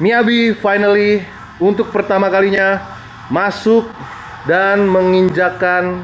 Miyabi finally untuk pertama kalinya masuk dan menginjakan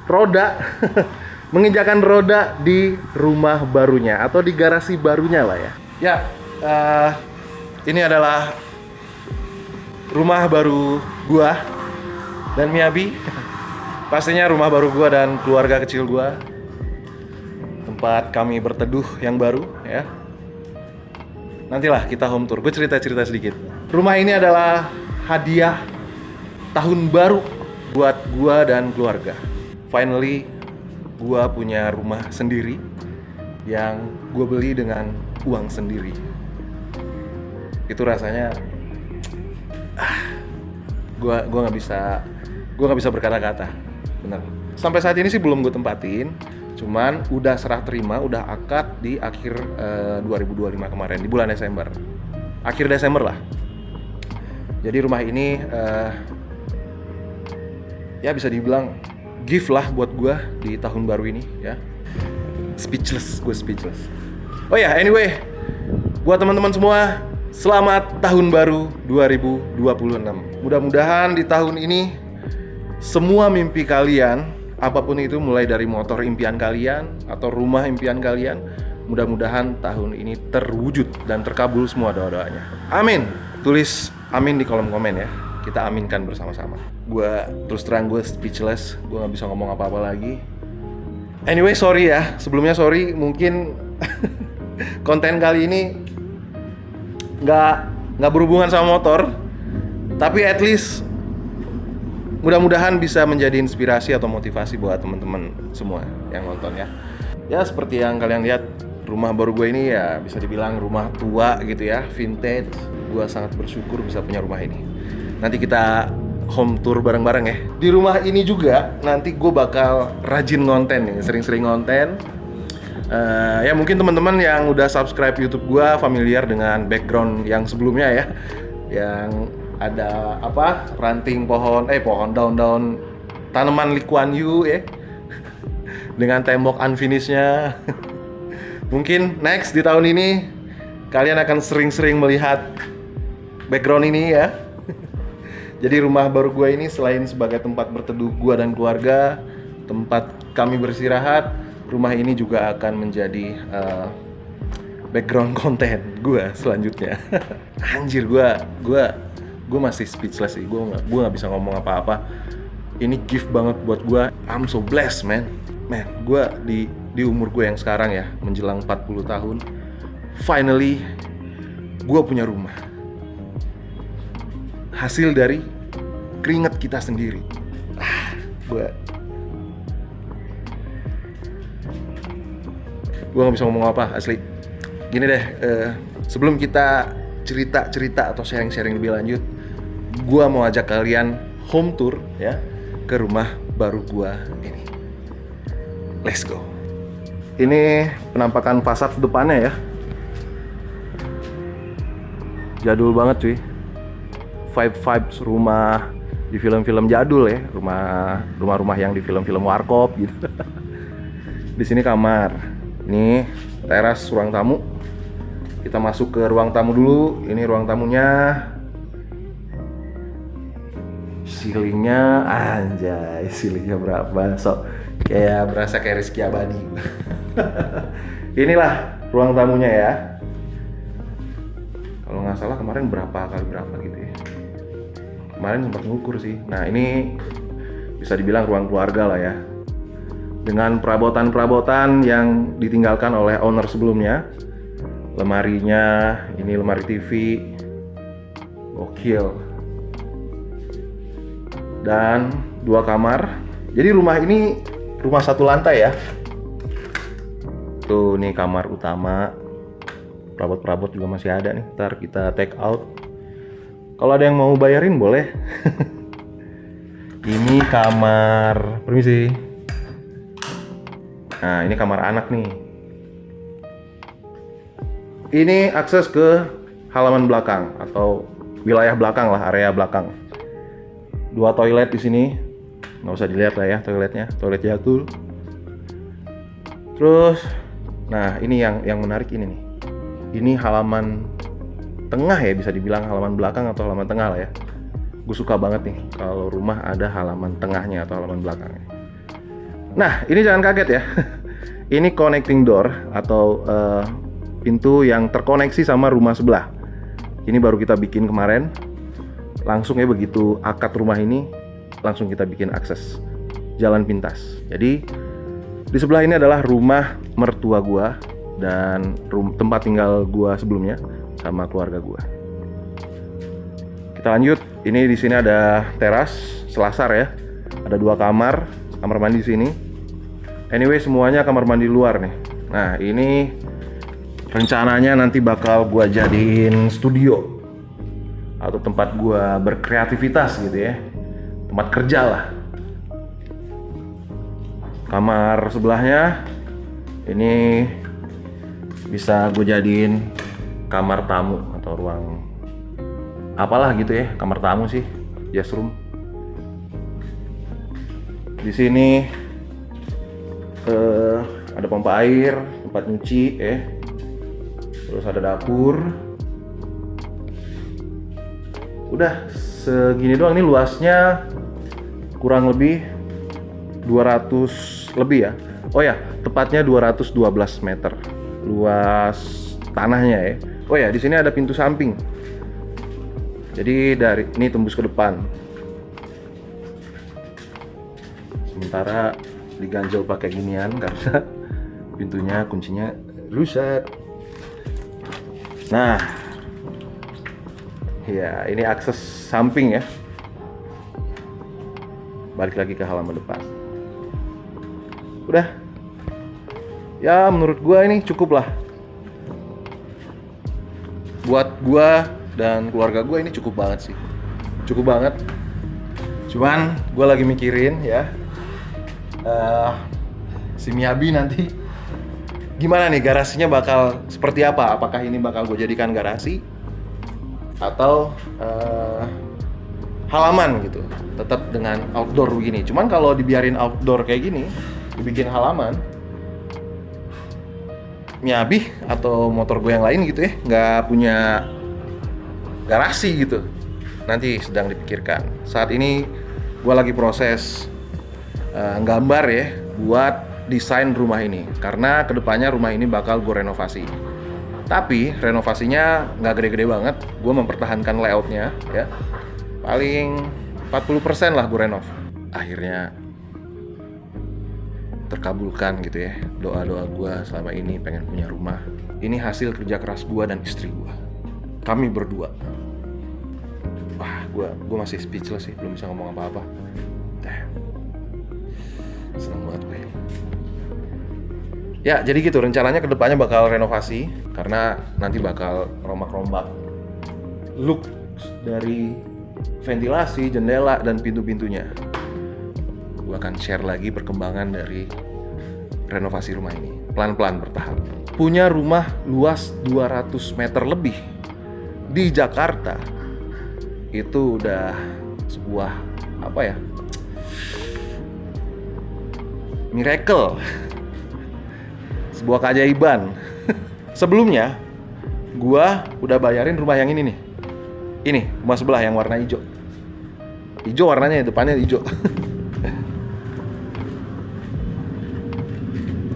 roda menginjakan roda di rumah barunya atau di garasi barunya lah ya. Ya, ini adalah rumah baru gua dan Miyabi. Pastinya rumah baru gua dan keluarga kecil gua. Tempat kami berteduh yang baru ya. Nantilah kita home tour. Gue cerita-cerita sedikit. Rumah ini adalah hadiah tahun baru buat gua dan keluarga. Finally, gua punya rumah sendiri yang gua beli dengan uang sendiri. Itu rasanya, gua nggak bisa berkata-kata, bener. Sampai saat ini sih belum gue tempatin. Cuman udah serah terima, udah akad di akhir 2025 kemarin, di bulan Desember. Akhir Desember lah. Jadi rumah ini ya bisa dibilang gift lah buat gue di tahun baru ini ya. Gue speechless. Oh ya, anyway, buat teman-teman semua, selamat tahun baru 2026. Mudah-mudahan di tahun ini semua mimpi kalian, apapun itu, mulai dari motor impian kalian atau rumah impian kalian, mudah-mudahan tahun ini terwujud dan terkabul semua doa-doanya. Amin. Tulis amin di kolom komen ya. Kita aminkan bersama-sama. Terus terang gue speechless. Gue gak bisa ngomong apa-apa lagi. Anyway, sorry ya. Sebelumnya sorry. Mungkin konten kali ini nggak berhubungan sama motor. Tapi at least mudah-mudahan bisa menjadi inspirasi atau motivasi buat teman-teman semua yang nonton ya. Ya seperti yang kalian lihat, rumah baru gue ini ya bisa dibilang rumah tua gitu ya, vintage. Gue sangat bersyukur bisa punya rumah ini. Nanti kita home tour bareng-bareng ya. Di rumah ini juga nanti gue bakal rajin ngonten nih, sering-sering ngonten. Ya mungkin teman-teman yang udah subscribe YouTube gue familiar dengan background yang sebelumnya ya, yang ada ranting pohon daun-daun tanaman Lee Kuan Yew ya dengan tembok unfinishednya. Mungkin next di tahun ini kalian akan sering-sering melihat background ini ya. Jadi rumah baru gue ini selain sebagai tempat berteduh gue dan keluarga, tempat kami beristirahat, rumah ini juga akan menjadi background konten gue selanjutnya. Anjir, gue masih speechless sih. Gue nggak bisa ngomong apa-apa. Ini gift banget buat gue. I'm so blessed, man. Gue di umur gue yang sekarang ya, menjelang 40 tahun, finally gue punya rumah. Hasil dari keringat kita sendiri. Gue nggak bisa ngomong apa asli. Gini deh, sebelum kita cerita atau sharing lebih lanjut, gua mau ajak kalian home tour ya ke rumah baru gua ini. Let's go. Ini penampakan fasad depannya ya. Jadul banget cuy. Vibes rumah di film-film jadul ya, rumah-rumah yang di film-film warkop gitu. Di sini kamar. Ini teras ruang tamu. Kita masuk ke ruang tamu dulu. Ini ruang tamunya. Ceilingnya, anjay, ceilingnya berapa? Kayak berasa kayak Rizky Abadi. Inilah ruang tamunya ya. Kalau nggak salah kemarin berapa kali berapa gitu ya. Kemarin sempat ngukur sih. Nah ini bisa dibilang ruang keluarga lah ya. Dengan perabotan-perabotan yang ditinggalkan oleh owner sebelumnya. Lemarinya, ini lemari TV, gokil. Dan 2 kamar. Jadi rumah ini rumah 1 lantai ya. Tuh nih kamar utama. Perabot-perabot juga masih ada nih. Ntar kita take out. Kalau ada yang mau bayarin boleh. Ini kamar, permisi. Nah ini kamar anak nih. Ini akses ke halaman belakang atau wilayah belakang lah, area belakang. 2 toilet di sini, nggak usah dilihat lah ya toiletnya, toilet jadul. Terus, nah ini yang menarik ini nih. Ini halaman tengah ya, bisa dibilang halaman belakang atau halaman tengah lah ya. Gue suka banget nih kalau rumah ada halaman tengahnya atau halaman belakangnya. Nah, ini jangan kaget ya. Ini connecting door atau pintu yang terkoneksi sama rumah sebelah. Ini baru kita bikin kemarin. Langsung ya, begitu akad rumah ini langsung kita bikin akses jalan pintas. Jadi di sebelah ini adalah rumah mertua gua dan tempat tinggal gua sebelumnya sama keluarga gua. Kita lanjut. Ini di sini ada teras selasar ya. Ada 2 kamar mandi di sini. Anyway, semuanya kamar mandi luar nih. Nah, ini rencananya nanti bakal gua jadiin studio atau tempat gua berkreativitas gitu ya. Tempat kerja lah. Kamar sebelahnya ini bisa gue jadiin kamar tamu atau ruang apalah gitu ya, kamar tamu sih, guest room. Di sini ada pompa air, tempat nyuci ya. Terus ada dapur. Udah segini doang. Nih luasnya kurang lebih 200 lebih ya. Oh ya, tepatnya 212 meter luas tanahnya ya. Oh ya, di sini ada pintu samping. Jadi dari ini tembus ke depan. Sementara diganjel pakai ginian karena pintunya kuncinya rusak. Nah, ya ini akses samping ya. Balik lagi ke halaman depan. Udah. Ya menurut gua ini cukup lah. Buat gua dan keluarga gua ini cukup banget sih. Cukup banget. Cuman gua lagi mikirin ya. Si Miyabi nanti gimana nih, garasinya bakal seperti apa? Apakah ini bakal gue jadikan garasi atau halaman gitu, tetap dengan outdoor begini. Cuman kalau dibiarin outdoor kayak gini, dibikin halaman, Miyabi atau motor gue yang lain gitu ya, nggak punya garasi gitu. Nanti sedang dipikirkan. Saat ini gue lagi proses gambar ya buat desain rumah ini, karena kedepannya rumah ini bakal gue renovasi. Tapi renovasinya nggak gede-gede banget, gue mempertahankan layoutnya ya. Paling 40% lah gue renov. Akhirnya terkabulkan gitu ya doa-doa gue selama ini pengen punya rumah. Ini hasil kerja keras gue dan istri gue. Kami berdua. Wah, gue masih speechless sih, belum bisa ngomong apa-apa. Seneng banget gue. Ya, jadi gitu rencananya kedepannya bakal renovasi, karena nanti bakal rombak-rombak look dari ventilasi, jendela, dan pintu-pintunya. Gue akan share lagi perkembangan dari renovasi rumah ini, pelan-pelan bertahap. Punya rumah luas 200 meter lebih di Jakarta, itu udah sebuah apa ya, miracle. Sebuah keajaiban. Sebelumnya gua udah bayarin rumah yang ini nih. Ini rumah sebelah yang warna hijau. Hijau warnanya, depannya hijau.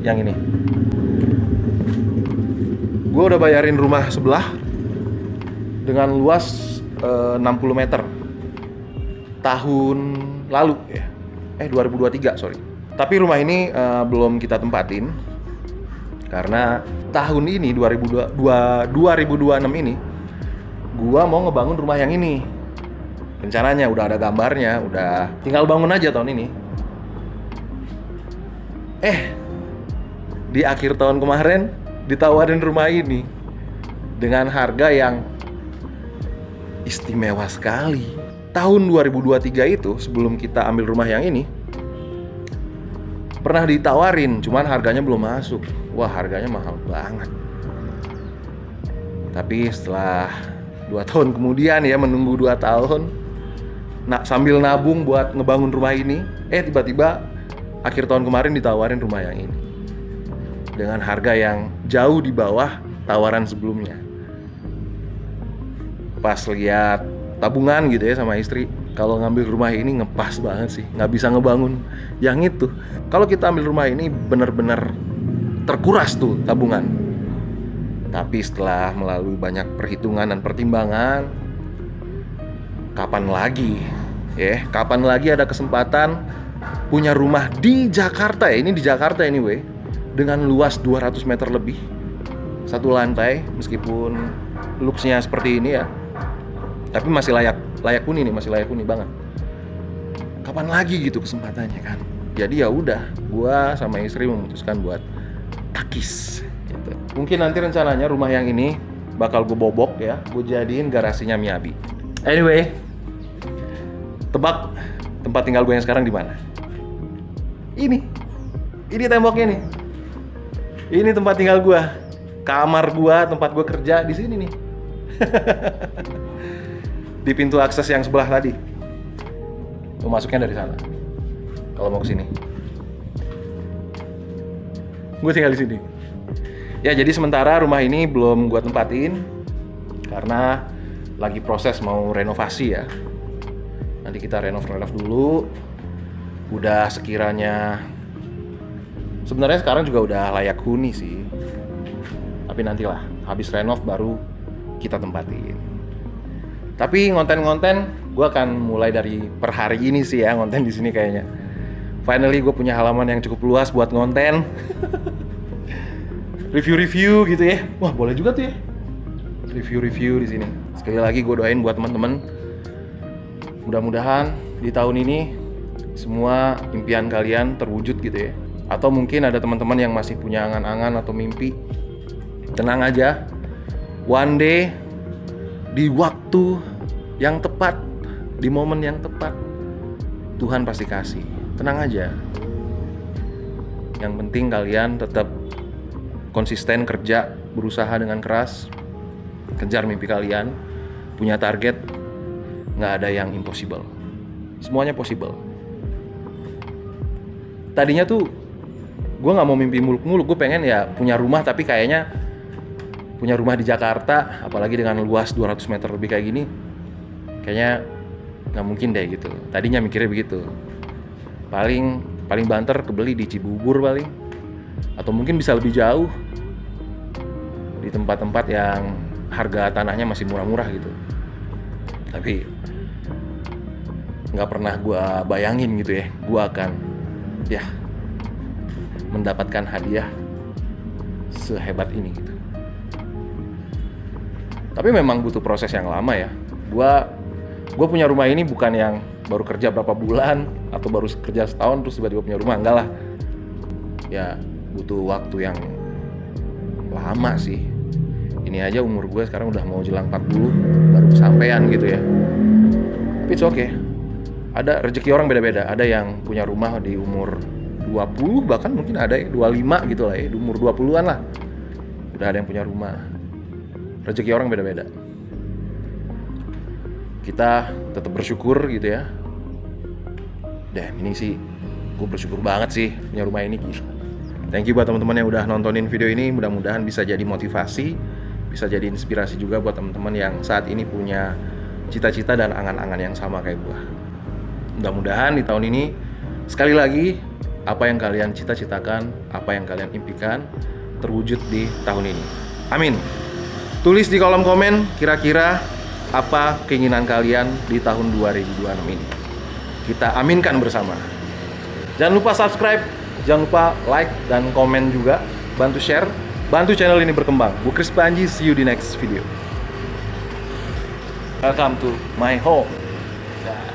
Yang ini. Gua udah bayarin rumah sebelah dengan luas 60 meter. Tahun lalu ya. 2023, sorry. Tapi rumah ini belum kita tempatin karena tahun ini 2026 ini gua mau ngebangun rumah yang ini. Rencananya udah ada gambarnya, udah tinggal bangun aja tahun ini. Di akhir tahun kemarin ditawarin rumah ini dengan harga yang istimewa sekali. Tahun 2023 itu, sebelum kita ambil rumah yang ini, pernah ditawarin, cuman harganya belum masuk. Wah, harganya mahal banget. Tapi setelah 2 tahun kemudian ya, menunggu 2 tahun, sambil nabung buat ngebangun rumah ini, tiba-tiba akhir tahun kemarin ditawarin rumah yang ini dengan harga yang jauh di bawah tawaran sebelumnya. pas lihat tabungan gitu ya sama istri, kalau ngambil rumah ini ngepas banget sih, nggak bisa ngebangun yang itu. Kalau kita ambil rumah ini bener-bener terkuras tuh tabungan. Tapi setelah melalui banyak perhitungan dan pertimbangan, kapan lagi ada kesempatan punya rumah di Jakarta ya, ini di Jakarta anyway, dengan luas 200 meter lebih, satu lantai, meskipun looks-nya seperti ini ya, tapi masih layak huni nih, masih layak huni banget. Kapan lagi gitu kesempatannya kan? Jadi ya udah, gua sama istri memutuskan buat takis gitu. Mungkin nanti rencananya rumah yang ini bakal gue bobok ya, gue jadiin garasinya Miyabi. Anyway, tebak tempat tinggal gue yang sekarang di mana? Ini temboknya nih. Ini tempat tinggal gue, kamar gue, tempat gue kerja di sini nih. Di pintu akses yang sebelah tadi. Lo masuknya dari sana. Kalau mau kesini, gue tinggal di sini. Ya jadi sementara rumah ini belum gue tempatin karena lagi proses mau renovasi ya. Nanti kita renov dulu. Udah sekiranya, sebenarnya sekarang juga udah layak huni sih. Tapi nantilah habis renov baru kita tempatin. Tapi ngonten gue akan mulai dari per hari ini sih ya, ngonten di sini kayaknya. Finally gue punya halaman yang cukup luas buat ngonten. Review gitu ya. Wah, boleh juga tuh ya. Review di sini. Sekali lagi gue doain buat teman-teman, mudah-mudahan di tahun ini semua impian kalian terwujud gitu ya. Atau mungkin ada teman-teman yang masih punya angan-angan atau mimpi. Tenang aja. One day di waktu yang tepat, di momen yang tepat, Tuhan pasti kasih. Tenang aja. Yang penting kalian tetap konsisten kerja, berusaha dengan keras, kejar mimpi kalian, punya target, nggak ada yang impossible. Semuanya possible. Tadinya tuh gue nggak mau mimpi muluk-muluk, gue pengen ya punya rumah, tapi kayaknya punya rumah di Jakarta, apalagi dengan luas 200 meter lebih kayak gini, kayaknya nggak mungkin deh gitu. Tadinya mikirnya begitu. Paling banter kebeli di Cibubur paling, atau mungkin bisa lebih jauh di tempat-tempat yang harga tanahnya masih murah-murah gitu. Tapi nggak pernah gue bayangin gitu ya, gue akan ya mendapatkan hadiah sehebat ini gitu. Tapi memang butuh proses yang lama ya. Gue punya rumah ini bukan yang baru kerja berapa bulan atau baru kerja setahun terus tiba-tiba punya rumah, enggak lah. Ya butuh waktu yang lama sih. Ini aja umur gue sekarang udah mau jelang 40 baru kesampean gitu ya. Tapi it's okay. Ada rezeki orang beda-beda. Ada yang punya rumah di umur 20, bahkan mungkin ada 25 gitu lah ya, di umur 20-an lah udah ada yang punya rumah. Rezeki orang beda-beda. Kita tetap bersyukur gitu ya. Ini sih gue bersyukur banget sih punya rumah ini. Thank you buat teman-teman yang udah nontonin video ini. Mudah-mudahan bisa jadi motivasi, bisa jadi inspirasi juga buat teman-teman yang saat ini punya cita-cita dan angan-angan yang sama kayak gue. Mudah-mudahan di tahun ini sekali lagi apa yang kalian cita-citakan, apa yang kalian impikan terwujud di tahun ini. Amin. Tulis di kolom komen kira-kira apa keinginan kalian di tahun 2026 ini. Kita aminkan bersama. Jangan lupa subscribe, jangan lupa like dan komen juga. Bantu share, bantu channel ini berkembang. Bu Chris Panji, see you di next video. Welcome to my home.